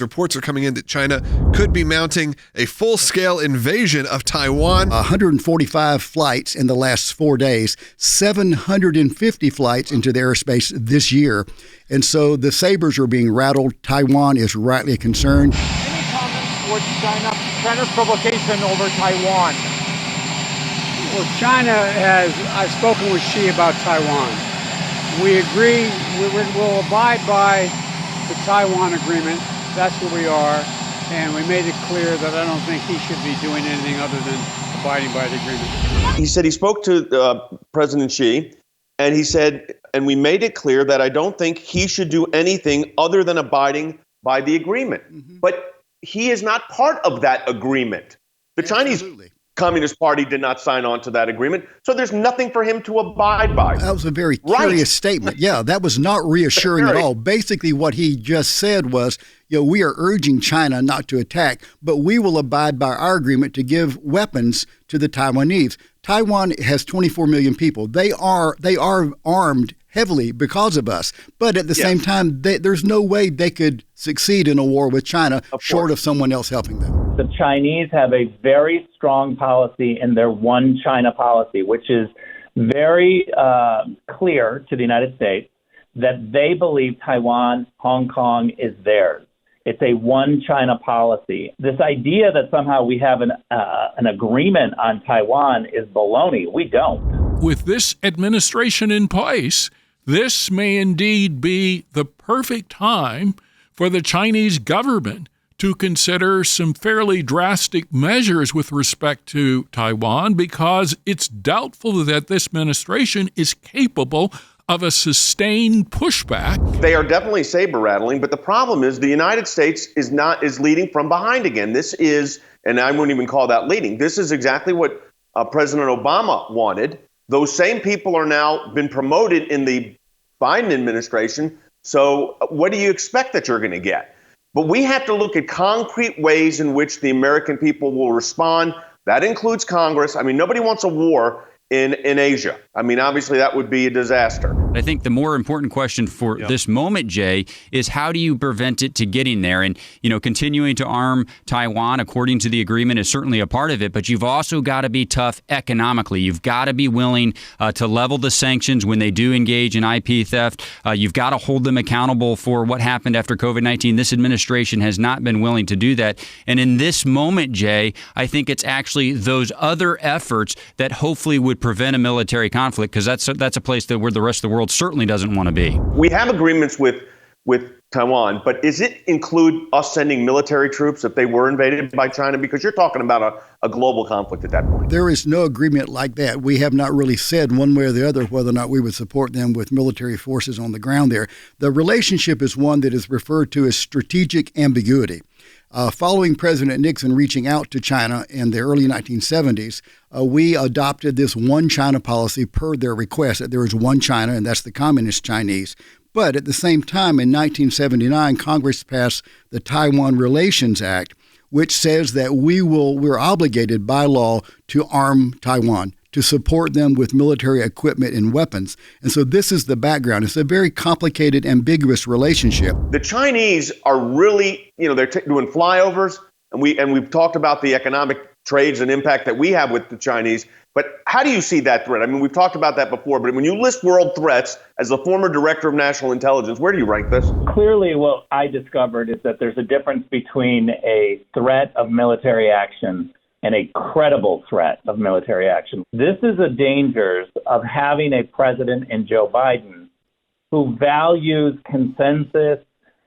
Reports are coming in that China could be mounting a full-scale invasion of Taiwan. 145 flights in the last 4 days, 750 flights into the airspace this year. And so the sabers are being rattled. Taiwan is rightly concerned. Any comments towards China's provocation over Taiwan? Well, I've spoken with Xi about Taiwan. We agree, we'll abide by the Taiwan agreement. That's where we are, and we made it clear that I don't think he should be doing anything other than abiding by the agreement. He said he spoke to President Xi, and he said, and we made it clear that I don't think he should do anything other than abiding by the agreement. Mm-hmm. But he is not part of that agreement. The Chinese Communist Party did not sign on to that agreement, so there's nothing for him to abide by. That was a very curious statement. Yeah, that was not reassuring at all. Basically, what he just said was, we are urging China not to attack, but we will abide by our agreement to give weapons to the Taiwanese. Taiwan has 24 million people. They are armed heavily because of us. But at the same time, there's no way they could succeed in a war with China short of someone else helping them. The Chinese have a very strong policy in their one China policy, which is very clear to the United States that they believe Taiwan, Hong Kong is theirs. It's a one China policy. This idea that somehow we have an agreement on Taiwan is baloney. We don't. With this administration in place, this may indeed be the perfect time for the Chinese government to consider some fairly drastic measures with respect to Taiwan, because it's doubtful that this administration is capable of a sustained pushback. They are definitely saber rattling, but the problem is the United States is leading from behind again. This is, and I wouldn't even call that leading, this is exactly what President Obama wanted. Those same people are now been promoted in the Biden administration. So what do you expect that you're going to get? But we have to look at concrete ways in which the American people will respond. That includes Congress. I mean, nobody wants a war in Asia. I mean, obviously, that would be a disaster. I think the more important question for this moment, Jay, is how do you prevent it to getting there? And, continuing to arm Taiwan according to the agreement is certainly a part of it, but you've also got to be tough economically. You've got to be willing to level the sanctions when they do engage in IP theft. You've got to hold them accountable for what happened after COVID-19. This administration has not been willing to do that. And in this moment, Jay, I think it's actually those other efforts that hopefully would prevent a military conflict, because that's a place where the rest of the world certainly doesn't want to be. We have agreements with Taiwan, but does it include us sending military troops if they were invaded by China? Because you're talking about a global conflict at that point. There is no agreement like that. We have not really said one way or the other whether or not we would support them with military forces on the ground there. The relationship is one that is referred to as strategic ambiguity. Following President Nixon reaching out to China in the early 1970s, we adopted this one China policy per their request, that there is one China, and that's the Communist Chinese. But at the same time, in 1979, Congress passed the Taiwan Relations Act, which says that we're obligated by law to arm Taiwan, to support them with military equipment and weapons. And so this is the background. It's a very complicated, ambiguous relationship. The Chinese are really, they're doing flyovers, and we've talked about the economic trades and impact that we have with the Chinese. But how do you see that threat? I mean, we've talked about that before, but when you list world threats as the former director of national intelligence, where do you rank this? Clearly, what I discovered is that there's a difference between a threat of military action and a credible threat of military action. This is the dangers of having a president in Joe Biden who values consensus,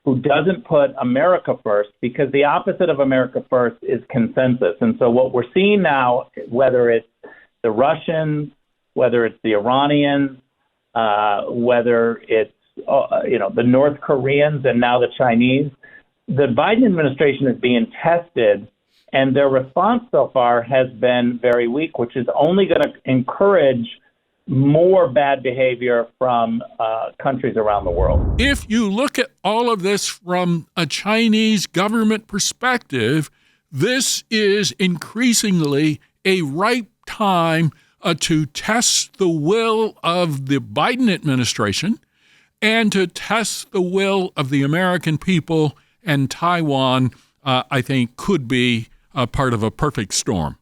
who doesn't put America first, because the opposite of America first is consensus. And so what we're seeing now, whether it's the Russians, whether it's the Iranians, whether it's the North Koreans and now the Chinese, the Biden administration is being tested, and their response so far has been very weak, which is only going to encourage more bad behavior from countries around the world. If you look at all of this from a Chinese government perspective, this is increasingly a ripe time to test the will of the Biden administration and to test the will of the American people and Taiwan, I think, could be a part of a perfect storm.